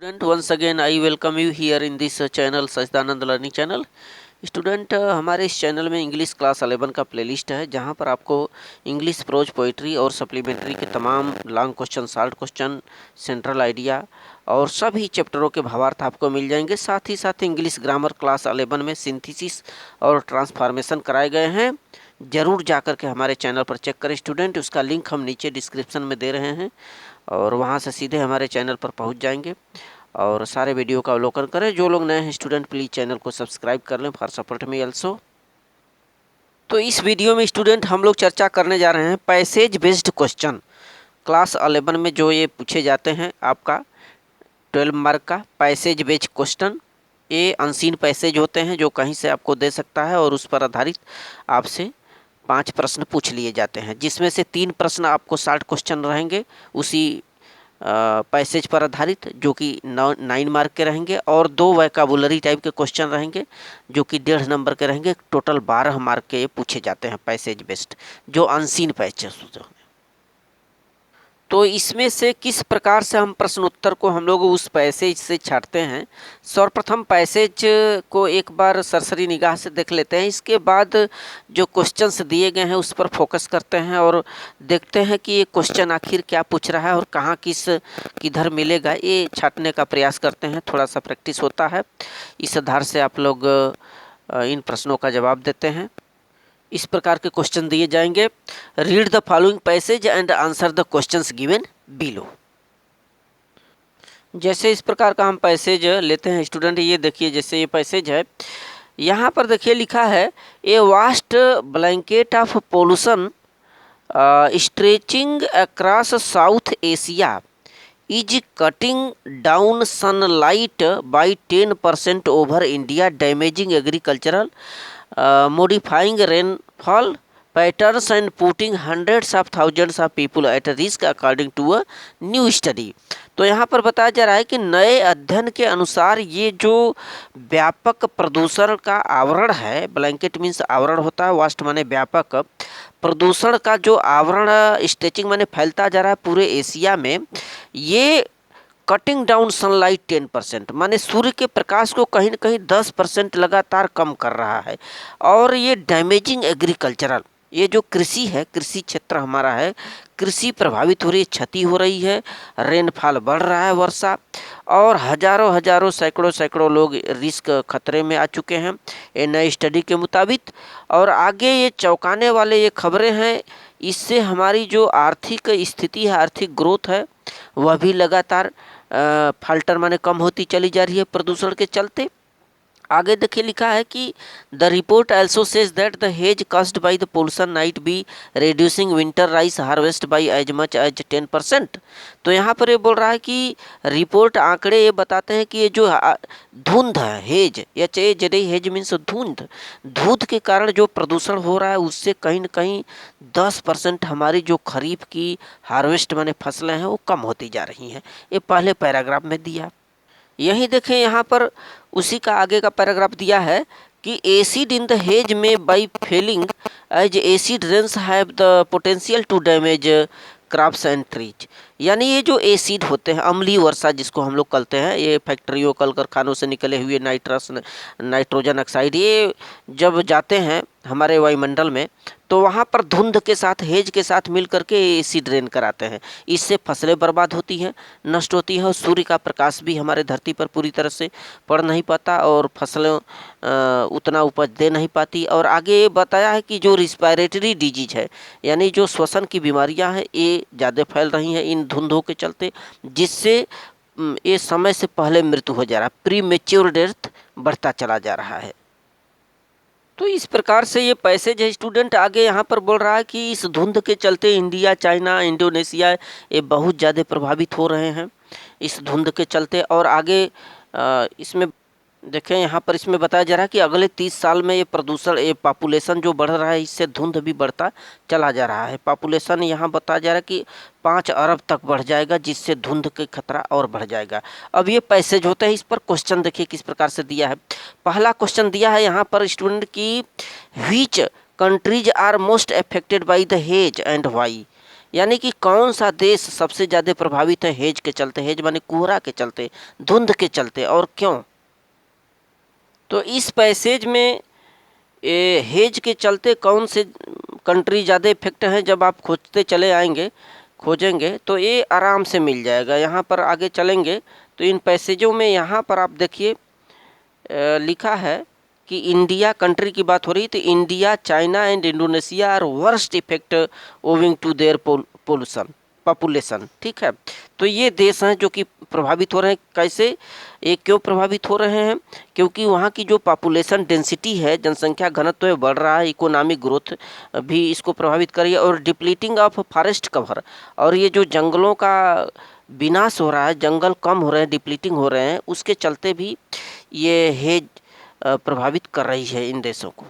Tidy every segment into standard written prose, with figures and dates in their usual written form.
Student, once again I welcome you here in this channel Sachchidanand learning channel. Student, हमारे इस channel में English class 11 का playlist है जहां पर आपको इंग्लिश प्रोज पोइट्री और सप्लीमेंट्री के तमाम long question, short question, central idea और सभी चैप्टरों के भावार्थ आपको मिल जाएंगे। साथ ही साथ इंग्लिश ग्रामर क्लास 11 में सिंथेसिस और ट्रांसफॉर्मेशन कराए गए हैं। ज़रूर जाकर के हमारे चैनल पर चेक करें स्टूडेंट, उसका लिंक हम नीचे डिस्क्रिप्शन में दे रहे हैं और वहां से सीधे हमारे चैनल पर पहुंच जाएंगे और सारे वीडियो का अवलोकन करें। जो लोग नए हैं स्टूडेंट, प्लीज़ चैनल को सब्सक्राइब कर लें फॉर सपोर्ट मी ऑल्सो। तो इस वीडियो में स्टूडेंट हम लोग चर्चा करने जा रहे हैं पैसेज बेस्ड क्वेश्चन। क्लास 11 में जो ये पूछे जाते हैं आपका 12 मार्क का पैसेज बेस्ड क्वेश्चन, ये अनसीन पैसेज होते हैं जो कहीं से आपको दे सकता है और उस पर आधारित आपसे 5 प्रश्न पूछ लिए जाते हैं, जिसमें से 3 प्रश्न आपको शॉर्ट क्वेश्चन रहेंगे उसी पैसेज पर आधारित, जो कि 9 मार्क के रहेंगे, और 2 वैकाबुलरी टाइप के क्वेश्चन रहेंगे जो कि 1.5 नंबर के रहेंगे। टोटल 12 मार्क के ये पूछे जाते हैं पैसेज बेस्ड, जो अनसीन पैसेज। तो इसमें से किस प्रकार से हम प्रश्न उत्तर को हम लोग उस पैसेज से छांटते हैं, सर्वप्रथम पैसेज को एक बार सरसरी निगाह से देख लेते हैं। इसके बाद जो क्वेश्चंस दिए गए हैं उस पर फोकस करते हैं और देखते हैं कि ये क्वेश्चन आखिर क्या पूछ रहा है और कहाँ किधर मिलेगा, ये छांटने का प्रयास करते हैं। थोड़ा सा प्रैक्टिस होता है, इस आधार से आप लोग इन प्रश्नों का जवाब देते हैं। इस प्रकार के क्वेश्चन दिए जाएंगे। Read the following passage and answer the questions given below. जैसे इस प्रकार का हम पैसेज लेते हैं स्टूडेंट, ये देखिए जैसे ये पैसेज है, यहाँ पर देखिए लिखा है a vast blanket of pollution stretching across south Asia is cutting down sunlight by 10% over India, damaging agricultural, modifying rainfall patterns and putting hundreds of thousands of people at risk according to a new study। तो यहाँ पर बताया जा रहा है कि नए अध्ययन के अनुसार ये जो व्यापक प्रदूषण का आवरण है, ब्लैंकेट मीन्स आवरण होता है, वास्ट माने व्यापक, प्रदूषण का जो आवरण स्ट्रेचिंग माने फैलता जा रहा है पूरे एशिया में, ये कटिंग डाउन सनलाइट 10%, माने सूर्य के प्रकाश को कहीं न कहीं 10% लगातार कम कर रहा है। और ये डैमेजिंग एग्रीकल्चरल, ये जो कृषि है, कृषि क्षेत्र हमारा है, कृषि प्रभावित हो रही है, क्षति हो रही है, रेनफॉल बढ़ रहा है, वर्षा, और हजारों सैकड़ों लोग रिस्क खतरे में आ चुके हैं ये नए स्टडी के मुताबिक। और आगे ये चौंकाने वाले ये खबरें हैं, इससे हमारी जो आर्थिक स्थिति है, आर्थिक ग्रोथ है, वह भी लगातार फाल्टर माने कम होती चली जा रही है प्रदूषण के चलते। आगे देखिए लिखा है कि the report also says that the haze caused by the pollution might be reducing winter rice harvest by as much as 10%। तो यहाँ पर ये बोल रहा है कि रिपोर्ट आंकड़े ये बताते हैं कि ये जो धुंध है, हेज, हेज मीन्स धुंध के कारण जो प्रदूषण हो रहा है उससे कहीं न कहीं 10% हमारी जो खरीफ की हार्वेस्ट माने फसलें हैं वो कम होती जा रही हैं। ये पहले पैराग्राफ में दिया। यही देखें यहाँ पर उसी का आगे का पैराग्राफ दिया है कि एसिड इन द हेज में by falling as acid rains have the potential to damage crops and trees. यानी ये जो एसिड होते हैं, अम्लीय वर्षा जिसको हम लोग कहते हैं, ये फैक्ट्रियों कल कारखानों से निकले हुए नाइट्रोजन ऑक्साइड, ये जब जाते हैं हमारे वायुमंडल में तो वहाँ पर धुंध के साथ, हेज के साथ मिल करके एसिड रेन कराते हैं। इससे फसलें बर्बाद होती हैं, नष्ट होती हैं और सूर्य का प्रकाश भी हमारे धरती पर पूरी तरह से पड़ नहीं पाता और फसलें उतना उपज दे नहीं पाती। और आगे ये बताया है कि जो रिस्पायरेटरी डिजीज है, यानी जो श्वसन की बीमारियां हैं, ये ज़्यादा फैल रही हैं इन धुंधों के चलते, जिससे ये समय से पहले मृत्यु हो जा रहा है, प्री मेच्योर डेथ बढ़ता चला जा रहा है। तो इस प्रकार से ये पैसेज है स्टूडेंट। आगे यहाँ पर बोल रहा है कि इस धुंध के चलते इंडिया, चाइना, इंडोनेशिया ये बहुत ज़्यादा प्रभावित हो रहे हैं इस धुंध के चलते। और आगे इसमें देखें, यहाँ पर इसमें बताया जा रहा है कि अगले 30 साल में ये प्रदूषण, ये पॉपुलेशन जो बढ़ रहा है, इससे धुंध भी बढ़ता चला जा रहा है। पॉपुलेशन यहाँ बताया जा रहा है कि 5 अरब तक बढ़ जाएगा, जिससे धुंध के खतरा और बढ़ जाएगा। अब ये पैसेज होते हैं, इस पर क्वेश्चन देखिए किस प्रकार से दिया है। पहला क्वेश्चन दिया है यहाँ पर स्टूडेंट की, which countries are most affected by the haze and why. यानी कि कौन सा देश सबसे ज़्यादा प्रभावित है हेज के चलते, हेज माने कोहरा के चलते, धुंध के चलते, और क्यों। तो इस पैसेज में हेज के चलते कौन से कंट्री ज़्यादा इफेक्ट है, जब आप खोजते चले आएंगे, खोजेंगे तो ये आराम से मिल जाएगा। यहाँ पर आगे चलेंगे तो इन पैसेजों में यहाँ पर आप देखिए लिखा है कि इंडिया, कंट्री की बात हो रही, तो India, China and Indonesia are worst effect owing to their population. ठीक है, तो ये देश हैं जो कि प्रभावित हो रहे हैं। कैसे, ये क्यों प्रभावित हो रहे हैं, क्योंकि वहाँ की जो पॉपुलेशन डेंसिटी है, जनसंख्या घनत्व है, बढ़ रहा है, इकोनॉमिक ग्रोथ भी इसको प्रभावित कर रही है, और डिप्लीटिंग ऑफ फॉरेस्ट कवर, और ये जो जंगलों का विनाश हो रहा है, जंगल कम हो रहे हैं, डिप्लीटिंग हो रहे हैं, उसके चलते भी ये हेज प्रभावित कर रही है इन देशों को।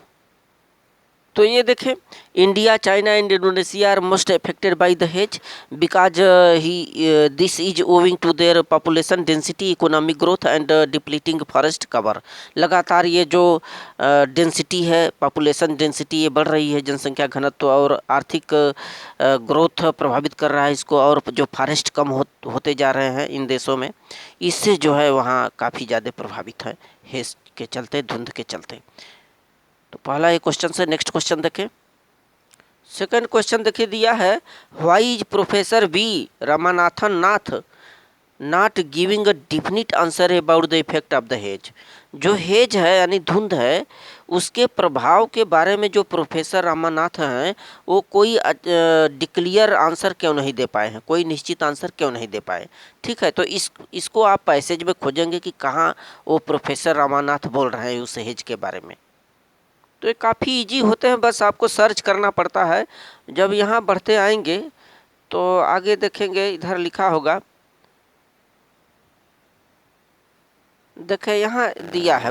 तो ये देखें, India, China and Indonesia are most affected by the haze because he this is owing to their population density, economic growth and depleting forest cover. लगातार ये जो डेंसिटी है, पॉपुलेशन डेंसिटी ये बढ़ रही है, जनसंख्या घनत्व और आर्थिक ग्रोथ प्रभावित कर रहा है इसको, और जो फॉरेस्ट कम होते जा रहे हैं इन देशों में, इससे जो है वहाँ काफ़ी ज़्यादा प्रभावित है हेज के चलते, धुंध के चलते। तो पहला ये क्वेश्चन से नेक्स्ट क्वेश्चन देखें। सेकंड क्वेश्चन देखिए दिया है, why is professor B Ramanathan Nath not giving a definite answer about the effect of the haze. जो हेज है यानी धुंध है, उसके प्रभाव के बारे में जो प्रोफेसर रामानाथ हैं वो कोई डिक्लियर आंसर क्यों नहीं दे पाए हैं, कोई निश्चित आंसर क्यों नहीं दे पाए। ठीक है, तो इसको आप पैसेज में खोजेंगे कि कहाँ वो प्रोफेसर रामानाथ बोल रहे हैं उस हेज के बारे में। तो ये काफ़ी इजी होते हैं, बस आपको सर्च करना पड़ता है। जब यहाँ बढ़ते आएंगे तो आगे देखेंगे, इधर लिखा होगा, देखें यहाँ दिया है,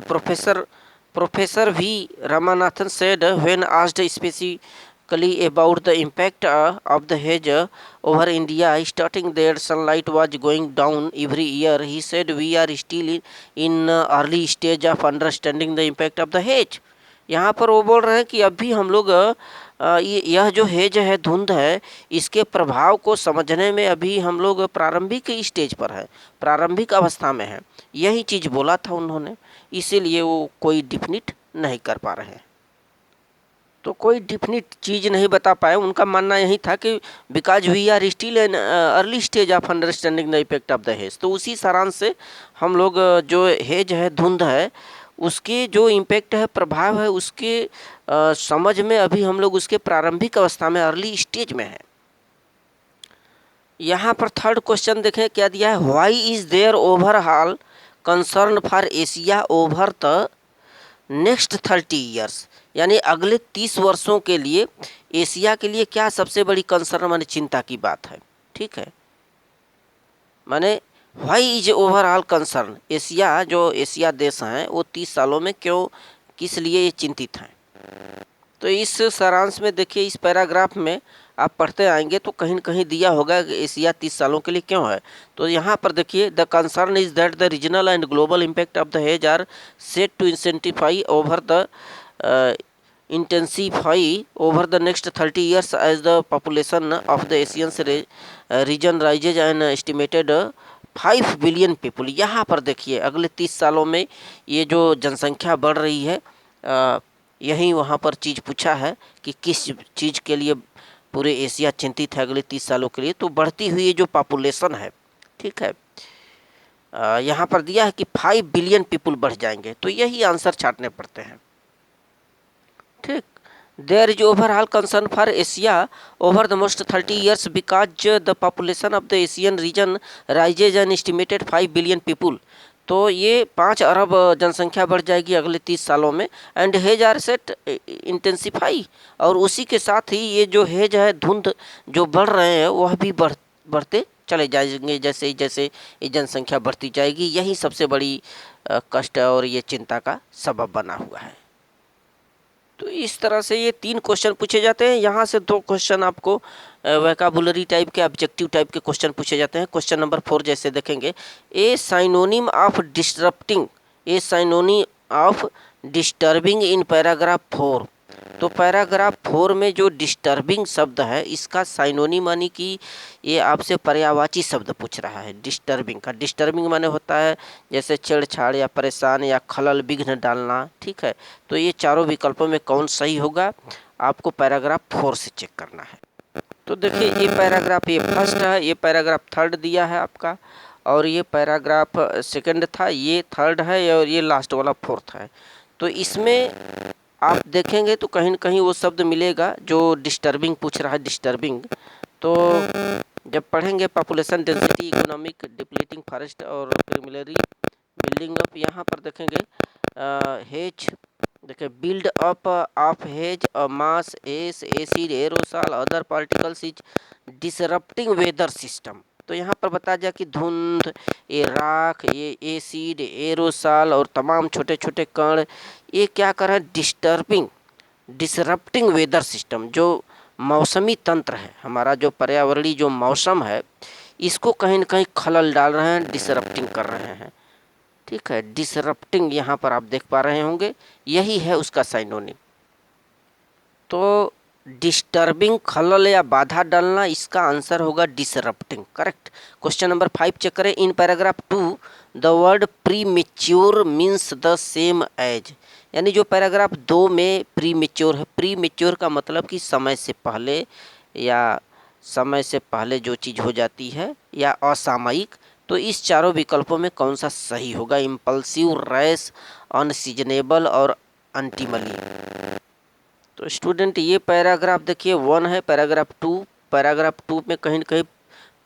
professor V Ramanathan said when asked specifically about the impact of the haze over India starting there sunlight was going down every year, he said we are still in early stage of understanding the impact of the haze. यहाँ पर वो बोल रहे हैं कि अभी हम लोग यह जो हेज है, धुंध है, इसके प्रभाव को समझने में अभी हम लोग प्रारंभिक स्टेज पर है, प्रारंभिक अवस्था में है। यही चीज़ बोला था उन्होंने, इसीलिए वो कोई डिफिनिट नहीं कर पा रहे हैं। तो कोई डिफिनिट चीज़ नहीं बता पाए। उनका मानना यही था कि because we are still an early stage of understanding the effect of the haze. तो उसी सारांश से हम लोग जो हेज है, धुंध है, उसके जो इम्पैक्ट है, प्रभाव है, उसके समझ में अभी हम लोग उसके प्रारंभिक अवस्था में, अर्ली स्टेज में है। यहाँ पर थर्ड क्वेश्चन देखें क्या दिया है, why is there overall concern for Asia over the next 30 years. यानी अगले 30 वर्षों के लिए एशिया के लिए क्या सबसे बड़ी कंसर्न, माने चिंता की बात है। ठीक है, माने why is overall concern, Asia, जो एशिया देश हैं वो 30 सालों में क्यों, किस लिए ये चिंतित हैं। तो इस सारांश में देखिए, इस पैराग्राफ में आप पढ़ते आएंगे तो कहीं न कहीं दिया होगा कि एशिया 30 सालों के लिए क्यों है। तो यहाँ पर देखिए, the concern is that the regional and global impact of the hedge are set to intensify over the intensify over the next 30 years as the population of the Asian region rises an estimated 5 billion people. यहाँ पर देखिए, अगले 30 सालों में ये जो जनसंख्या बढ़ रही है, यही वहाँ पर चीज़ पूछा है कि किस चीज़ के लिए पूरे एशिया चिंतित है अगले 30 सालों के लिए। तो बढ़ती हुई जो पॉपुलेशन है, ठीक है, यहाँ पर दिया है कि 5 बिलियन पीपल बढ़ जाएंगे। तो यही आंसर छाटने पड़ते हैं। ठीक, there is overall concern for Asia over the most 30 years because the population of the Asian region rises an estimated 5 billion people. तो ये 5 अरब जनसंख्या बढ़ जाएगी अगले 30 सालों में। And haze are set intensify, और उसी के साथ ही ये जो हेज है, धुंध जो बढ़ रहे हैं, वह भी बढ़ते चले जाएंगे जैसे जैसे ये जनसंख्या बढ़ती जाएगी। यही सबसे बड़ी कष्ट और ये चिंता का सबब बना हुआ है। तो इस तरह से ये 3 क्वेश्चन पूछे जाते हैं। यहाँ से 2 क्वेश्चन आपको वोकैबुलरी टाइप के, ऑब्जेक्टिव टाइप के क्वेश्चन पूछे जाते हैं। क्वेश्चन नंबर 4 जैसे देखेंगे, a synonym of disturbing in paragraph 4। तो पैराग्राफ 4 में जो डिस्टर्बिंग शब्द है इसका साइनोनिम मानी कि ये आपसे पर्यायवाची शब्द पूछ रहा है डिस्टर्बिंग का। डिस्टर्बिंग माने होता है जैसे छेड़छाड़ या परेशान या खलल विघ्न डालना, ठीक है। तो ये चारों विकल्पों में कौन सही होगा आपको पैराग्राफ 4 से चेक करना है। तो देखिए ये पैराग्राफ ये फर्स्ट है, ये पैराग्राफ थर्ड दिया है आपका, और ये पैराग्राफ सेकंड था, ये थर्ड है, और ये लास्ट वाला फोर्थ है। तो इसमें आप देखेंगे तो कहीं न कहीं वो शब्द मिलेगा जो डिस्टर्बिंग पूछ रहा है, डिस्टर्बिंग। तो जब पढ़ेंगे population density, economic depleting forest और क्रिमिनरी बिल्डिंग अप, यहाँ पर देखेंगे हेज, देखिए build up of haze mass as acid aerosol other particles is disrupting weather system. तो यहाँ पर बता दिया कि धुंध, ये राख, ये एसिड, एरोसॉल और तमाम छोटे छोटे कण ये क्या कर रहे हैं, डिस्टर्बिंग डिसरप्टिंग वेदर सिस्टम, जो मौसमी तंत्र है हमारा, जो पर्यावरणीय जो मौसम है इसको कहीं न कहीं खलल डाल रहे हैं, डिसरप्टिंग कर रहे हैं, ठीक है। डिसरप्टिंग यहाँ पर आप देख पा रहे होंगे, यही है उसका साइनोनिम। तो डिस्टर्बिंग, खलल या बाधा डालना, इसका आंसर होगा disrupting, correct. Question number 5 check करें। In paragraph 2 the word premature means the same as, यानी जो पैराग्राफ 2 में प्री मेच्योर है, प्री मेच्योर का मतलब कि समय से पहले या समय से पहले जो चीज़ हो जाती है या असामयिक। तो इस चारों विकल्पों में कौन सा सही होगा, इम्पल्सिव, रैश, अनसीजनेबल और अनटिमली। तो स्टूडेंट ये पैराग्राफ देखिए 1 है, पैराग्राफ 2 में कहीं न कहीं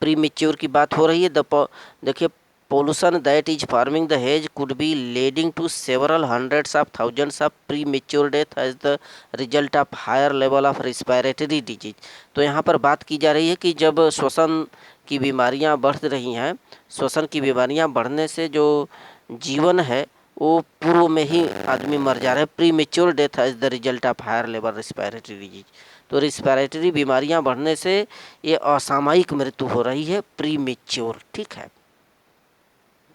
प्री मेच्योर की बात हो रही है। देखिए pollution that is forming the haze could be leading to several hundreds of thousands of premature death as the result of higher level of respiratory disease. तो यहाँ पर बात की जा रही है कि जब श्वसन की बीमारियाँ बढ़ रही हैं, श्वसन की बीमारियाँ बढ़ने से जो जीवन है वो पूर्व में ही आदमी मर जा रहा है। Premature death as the result of higher level respiratory disease. तो रिस्पायरेटरी बीमारियां बढ़ने से ये असामयिक मृत्यु हो रही है, प्री मेच्योर, ठीक है।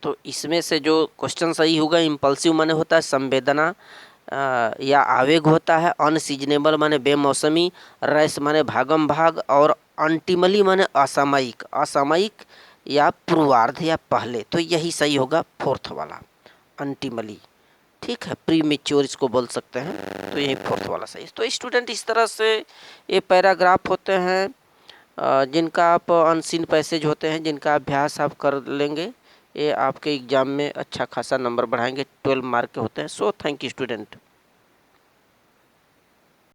तो इसमें से जो क्वेश्चन सही होगा, इम्पल्सिव माने होता है संवेदना या आवेग होता है, अनसीजनेबल माने बेमौसमी, रैश माने भागम भाग, और अनटिमली माने असामयिक, असामयिक या पूर्वार्ध या पहले। तो यही सही होगा फोर्थ वाला, अनटिमली, ठीक है। प्री मेच्योर इसको बोल सकते हैं, तो यही फोर्थ वाला सही। तो स्टूडेंट इस तरह से ये पैराग्राफ होते हैं जिनका आप अनसीन पैसेज होते हैं, जिनका अभ्यास आप कर लेंगे, ये आपके एग्जाम में अच्छा खासा नंबर बढ़ाएंगे, 12 मार्क के होते हैं। So thank you student.